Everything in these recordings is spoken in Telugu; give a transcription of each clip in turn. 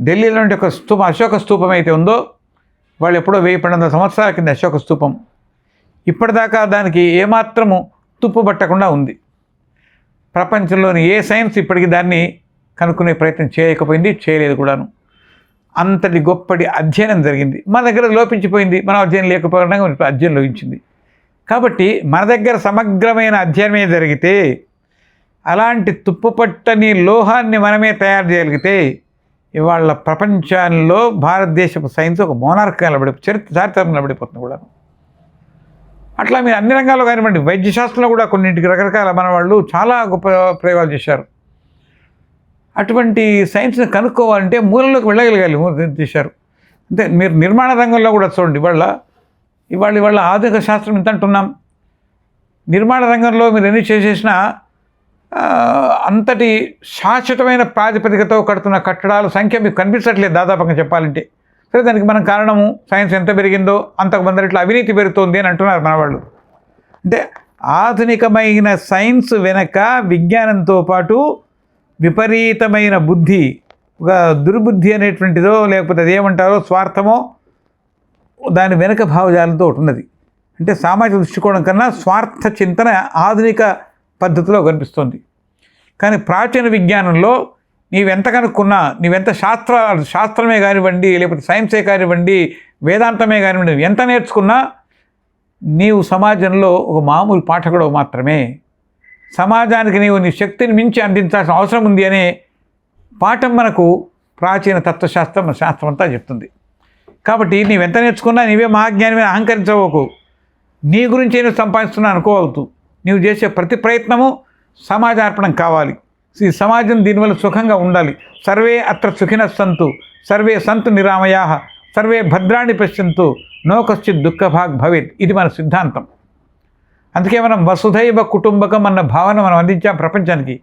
ఢిల్లీలో నుండి ఒక స్తూపం, అశోక స్తూపం అయితే ఉందో, వాళ్ళు ఎప్పుడో 1000 సంవత్సరాల కింద అశోక స్తూపం, ఇప్పటిదాకా దానికి ఏమాత్రము తుప్పు పట్టకుండా ఉంది. ప్రపంచంలోని ఏ సైన్స్ ఇప్పటికీ దాన్ని కనుక్కునే ప్రయత్నం చేయకపోయింది, చేయలేదు కూడాను. అంతటి గొప్పటి అధ్యయనం జరిగింది. మన దగ్గర లోపించిపోయింది, మనం అధ్యయనం లేకపోవడం అధ్యయనం లోపించింది. కాబట్టి మన దగ్గర సమగ్రమైన అధ్యయనమే జరిగితే, అలాంటి తుప్పుపట్టని లోహాన్ని మనమే తయారు చేయగలిగితే, ఇవాళ ప్రపంచంలో భారతదేశపు సైన్స్ ఒక మోనార్క్గా చారిత్రకంగా నిలబడిపోతుంది కూడా. అట్లా మీరు అన్ని రంగాల్లో కానివ్వండి, వైద్యశాస్త్రంలో కూడా కొన్నింటికి రకరకాల మన వాళ్ళు చాలా గొప్ప ప్రయోగాలు చేశారు. అటువంటి సైన్స్ని కనుక్కోవాలంటే మూలంలోకి వెళ్ళగలగాలి చేశారు. అంటే మీరు నిర్మాణ రంగంలో కూడా చూడండి, ఇవాళ ఆధునిక శాస్త్రం ఎంత అంటున్నాం. నిర్మాణ రంగంలో మీరు ఎన్ని చేసేసినా అంతటి శాశ్వతమైన ప్రాతిపదికతో కడుతున్న కట్టడాల సంఖ్య మీకు కనిపించట్లేదు దాదాపుగా చెప్పాలంటే. సరే, దానికి మనం కారణము సైన్స్ ఎంత పెరిగిందో అంతకుమంది ఇట్లా అవినీతి పెరుగుతోంది అని అంటున్నారు మన వాళ్ళు. అంటే ఆధునికమైన సైన్స్ వెనక విజ్ఞానంతో పాటు విపరీతమైన బుద్ధి, ఒక దుర్బుద్ధి అనేటువంటిదో లేకపోతే అదేమంటారో స్వార్థమో దాని వెనక భావజాలంతో ఒకటి ఉన్నది. అంటే సామాజిక దృష్టికోణం కన్నా స్వార్థ చింతన ఆధునిక పద్ధతిలో కనిపిస్తుంది. కానీ ప్రాచీన విజ్ఞానంలో నీవెంత కనుక్కున్నా, నీవెంత శాస్త్రమే కానివ్వండి, లేకపోతే సైన్సే కానివ్వండి, వేదాంతమే కానివ్వండి, ఎంత నేర్చుకున్నా నీవు సమాజంలో ఒక మామూలు పాఠకుడు మాత్రమే. సమాజానికి నీ శక్తిని మించి అందించాల్సిన అవసరం ఉంది అనే పాఠం మనకు ప్రాచీన శాస్త్రం అంతా చెప్తుంది. కాబట్టి నీవెంత నేర్చుకున్నా నీవే మహాజ్ఞానమే అహంకరించవకు. నీ గురించి నేను సంపాదిస్తున్నా అనుకోవద్దు. నీవు చేసే ప్రతి ప్రయత్నము సమాజార్పణం కావాలి. ఈ సమాజం దీనివల్ల సుఖంగా ఉండాలి. సర్వే అత్ర సుఖినః సంతు, సర్వే సంతు నిరామయాః, సర్వే భద్రాణి పశ్యంతు, నో కశ్చిత్ దుఃఖభాగ్ భవేత్. ఇది మన సిద్ధాంతం. అందుకే మనం వసుధైవ కుటుంబకం అన్న భావన మనం అందించాం ప్రపంచానికి.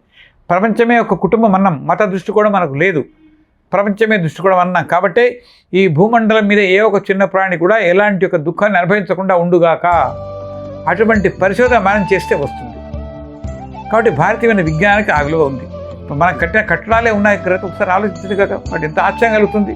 ప్రపంచమే ఒక కుటుంబం అన్నాం. మత దృష్టి కూడా మనకు లేదు, ప్రపంచమే దృష్టి కూడా అన్నాం. కాబట్టి ఈ భూమండలం మీద ఏ ఒక చిన్న ప్రాణి కూడా ఎలాంటి ఒక దుఃఖాన్ని అనుభవించకుండా ఉండుగాక. అటువంటి పరిశోధన మనం చేస్తే వస్తుంది. కాబట్టి భారతీయమైన విజ్ఞానానికి ఆ విలువ ఉంది. మనం కట్టిన కట్టడాలే ఉన్నాయి, ఒకసారి ఆలోచించదు కదా, వాటి ఎంత ఆశ్చర్యం కలుగుతుంది.